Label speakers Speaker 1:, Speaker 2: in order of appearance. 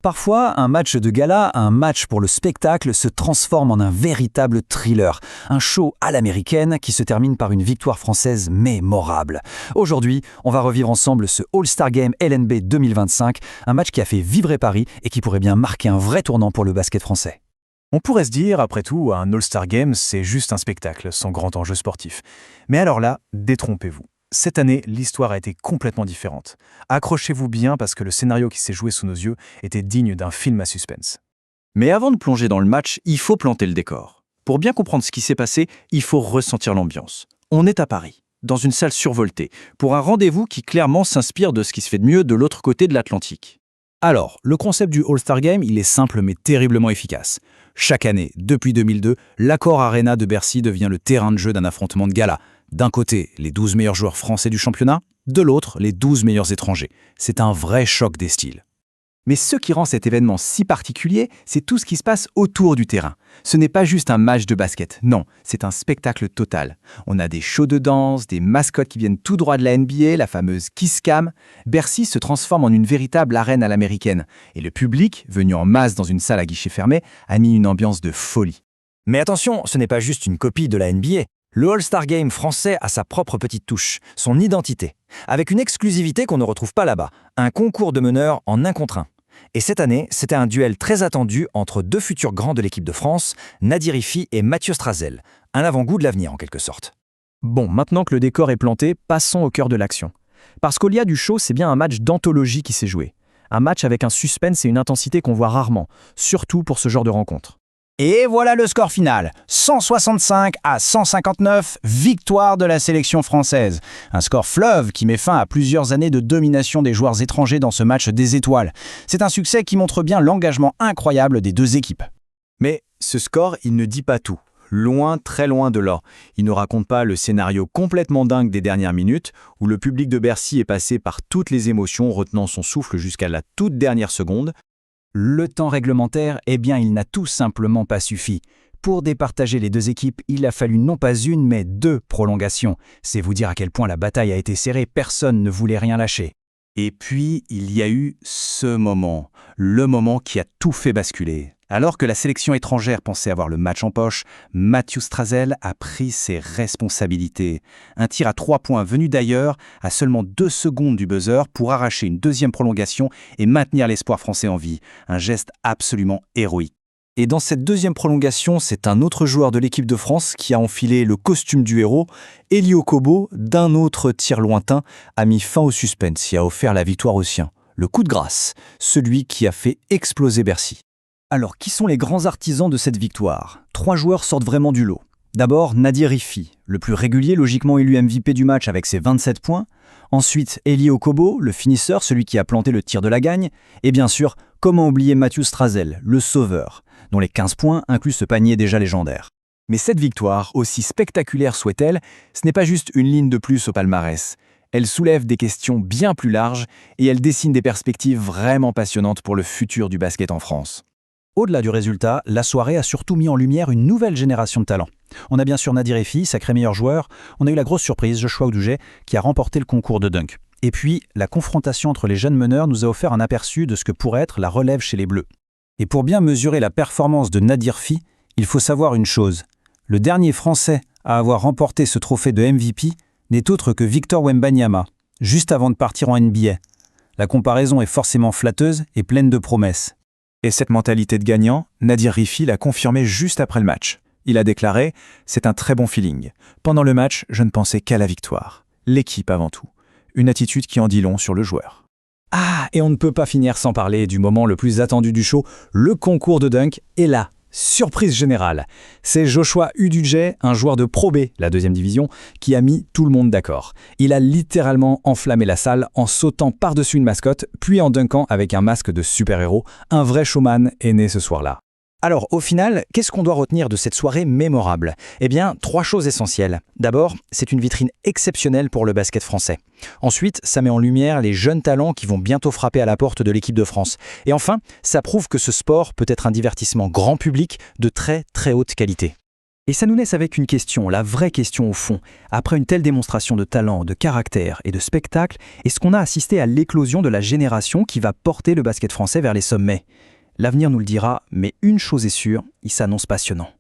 Speaker 1: Parfois, un match de gala, un match pour le spectacle, se transforme en un véritable thriller, un show à l'américaine qui se termine par une victoire française mémorable. Aujourd'hui, on va revivre ensemble ce All-Star Game LNB 2025, un match qui a fait vibrer Paris et qui pourrait bien marquer un vrai tournant pour le basket français.
Speaker 2: On pourrait se dire, après tout, un All-Star Game, c'est juste un spectacle, sans grand enjeu sportif. Mais alors là, détrompez-vous. Cette année, l'histoire a été complètement différente. Accrochez-vous bien parce que le scénario qui s'est joué sous nos yeux était digne d'un film à suspense.
Speaker 3: Mais avant de plonger dans le match, il faut planter le décor. Pour bien comprendre ce qui s'est passé, il faut ressentir l'ambiance. On est à Paris, dans une salle survoltée, pour un rendez-vous qui clairement s'inspire de ce qui se fait de mieux de l'autre côté de l'Atlantique.
Speaker 2: Alors, le concept du All-Star Game, il est simple mais terriblement efficace. Chaque année, depuis 2002, l'Accor Arena de Bercy devient le terrain de jeu d'un affrontement de gala. D'un côté, les 12 meilleurs joueurs français du championnat, de l'autre, les 12 meilleurs étrangers. C'est un vrai choc des styles. Mais ce qui rend cet événement si particulier, c'est tout ce qui se passe autour du terrain. Ce n'est pas juste un match de basket, non, c'est un spectacle total. On a des shows de danse, des mascottes qui viennent tout droit de la NBA, la fameuse Kiss Cam. Bercy se transforme en une véritable arène à l'américaine. Et le public, venu en masse dans une salle à guichet fermé, a mis une ambiance de folie.
Speaker 1: Mais attention, ce n'est pas juste une copie de la NBA. Le All-Star Game français a sa propre petite touche, son identité, avec une exclusivité qu'on ne retrouve pas là-bas, un concours de meneurs en 1 contre 1. Et cette année, c'était un duel très attendu entre 2 futurs grands de l'équipe de France, Nadir Hiffi et Mathieu Strazel, un avant-goût de l'avenir en quelque sorte.
Speaker 2: Bon, maintenant que le décor est planté, passons au cœur de l'action. Parce qu'au-delà du show, c'est bien un match d'anthologie qui s'est joué. Un match avec un suspense et une intensité qu'on voit rarement, surtout pour ce genre de rencontre.
Speaker 4: Et voilà le score final, 165-159, victoire de la sélection française. Un score fleuve qui met fin à plusieurs années de domination des joueurs étrangers dans ce match des étoiles. C'est un succès qui montre bien l'engagement incroyable des 2 équipes.
Speaker 3: Mais ce score, il ne dit pas tout. Loin, très loin de là. Il ne raconte pas le scénario complètement dingue des dernières minutes, où le public de Bercy est passé par toutes les émotions, retenant son souffle jusqu'à la toute dernière seconde.
Speaker 1: Le temps réglementaire, il n'a tout simplement pas suffi. Pour départager les 2 équipes, il a fallu non pas une, mais 2 prolongations. C'est vous dire à quel point la bataille a été serrée, personne ne voulait rien lâcher.
Speaker 3: Et puis, il y a eu ce moment, le moment qui a tout fait basculer. Alors que la sélection étrangère pensait avoir le match en poche, Mathieu Strazel a pris ses responsabilités. Un tir à 3 points venu d'ailleurs, à seulement 2 secondes du buzzer pour arracher une 2e prolongation et maintenir l'espoir français en vie. Un geste absolument héroïque.
Speaker 1: Et dans cette 2e prolongation, c'est un autre joueur de l'équipe de France qui a enfilé le costume du héros. Elio Kobo, d'un autre tir lointain, a mis fin au suspense et a offert la victoire aux siens. Le coup de grâce, celui qui a fait exploser Bercy. Alors, qui sont les grands artisans de cette victoire? 3 joueurs sortent vraiment du lot. D'abord, Nadir Hiffi, le plus régulier, logiquement élu MVP du match avec ses 27 points. Ensuite, Elio Kobo, le finisseur, celui qui a planté le tir de la gagne. Et bien sûr, comment oublier Mathieu Strazel, le sauveur, dont les 15 points incluent ce panier déjà légendaire.
Speaker 2: Mais cette victoire, aussi spectaculaire soit-elle, ce n'est pas juste une ligne de plus au palmarès. Elle soulève des questions bien plus larges et elle dessine des perspectives vraiment passionnantes pour le futur du basket en France.
Speaker 1: Au-delà du résultat, la soirée a surtout mis en lumière une nouvelle génération de talents. On a bien sûr Nadir Hiffi, sacré meilleur joueur. On a eu la grosse surprise, Joshua Oudoujet, qui a remporté le concours de dunk. Et puis, la confrontation entre les jeunes meneurs nous a offert un aperçu de ce que pourrait être la relève chez les Bleus. Et pour bien mesurer la performance de Nadir Hiffi, il faut savoir une chose. Le dernier Français à avoir remporté ce trophée de MVP n'est autre que Victor Wembanyama, juste avant de partir en NBA. La comparaison est forcément flatteuse et pleine de promesses.
Speaker 2: Et cette mentalité de gagnant, Nadir Hiffi l'a confirmé juste après le match. Il a déclaré « C'est un très bon feeling. Pendant le match, je ne pensais qu'à la victoire. L'équipe avant tout. » Une attitude qui en dit long sur le joueur.
Speaker 1: Ah, et on ne peut pas finir sans parler du moment le plus attendu du show, le concours de dunk. Et là, surprise générale, c'est Joshua Oudoujet, un joueur de Pro B, la 2e division, qui a mis tout le monde d'accord. Il a littéralement enflammé la salle en sautant par-dessus une mascotte, puis en dunkant avec un masque de super-héros. Un vrai showman est né ce soir-là. Alors, au final, qu'est-ce qu'on doit retenir de cette soirée mémorable? 3 choses essentielles. D'abord, c'est une vitrine exceptionnelle pour le basket français. Ensuite, ça met en lumière les jeunes talents qui vont bientôt frapper à la porte de l'équipe de France. Et enfin, ça prouve que ce sport peut être un divertissement grand public de très très haute qualité.
Speaker 5: Et ça nous laisse avec une question, la vraie question au fond. Après une telle démonstration de talent, de caractère et de spectacle, est-ce qu'on a assisté à l'éclosion de la génération qui va porter le basket français vers les sommets ? L'avenir nous le dira, mais une chose est sûre, il s'annonce passionnant.